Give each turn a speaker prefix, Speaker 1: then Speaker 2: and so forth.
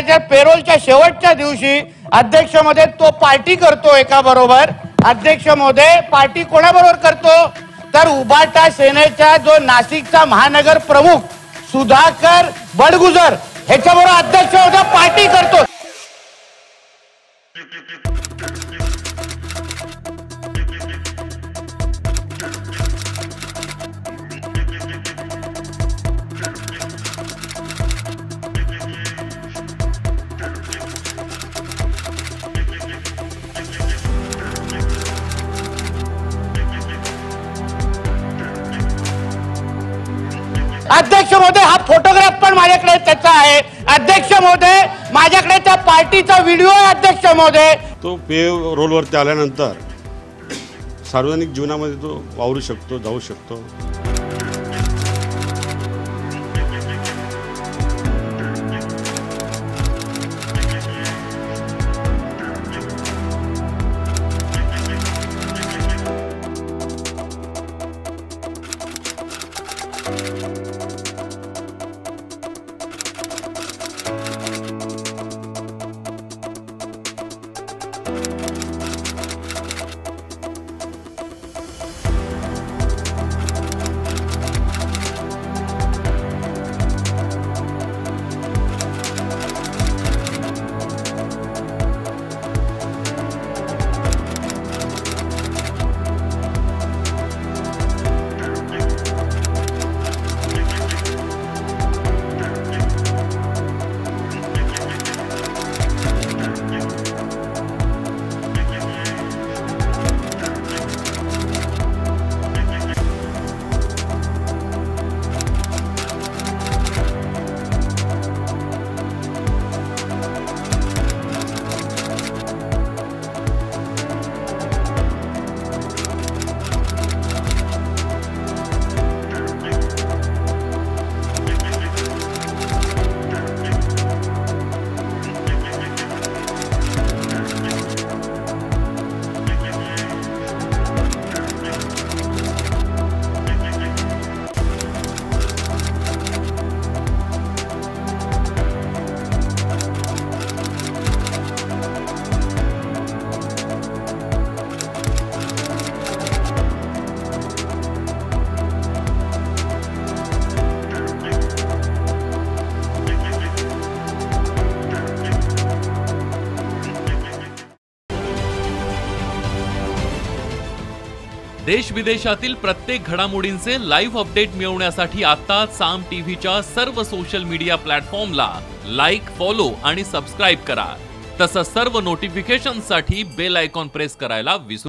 Speaker 1: महिन्याच्या पेरोलच्या शेवटच्या दिवशी अध्यक्ष महोदय तो पार्टी करतो एका बरोबर। अध्यक्ष महोदय पार्टी कोणाबरोबर करतो तर उबाटा सेनेचा जो नाशिकचा महानगर प्रमुख सुधाकर बडगुजर ह्याच्याबरोबर अध्यक्ष महोदय पार्टी करतो। अध्यक्ष महोदय हा फोटोग्राफ पण माझ्याकडे त्याचा आहे। अध्यक्ष महोदय माझ्याकडे त्या पार्टीचा व्हिडिओ आहे। अध्यक्ष महोदय
Speaker 2: तो पे रोलवरती आल्यानंतर सार्वजनिक जीवनामध्ये तो वावरू शकतो, जाऊ शकतो।
Speaker 3: देश विदेशातील प्रत्येक घडामोडींचे लाईव्ह अपडेट मिळवण्यासाठी आता साम टीव्हीच्या सर्व सोशल मीडिया प्लॅटफॉर्मला लाईक, फॉलो आणि सबस्क्राइब करा। तसंच सर्व नोटिफिकेशनसाठी बेल आयकॉन प्रेस करायला विसरू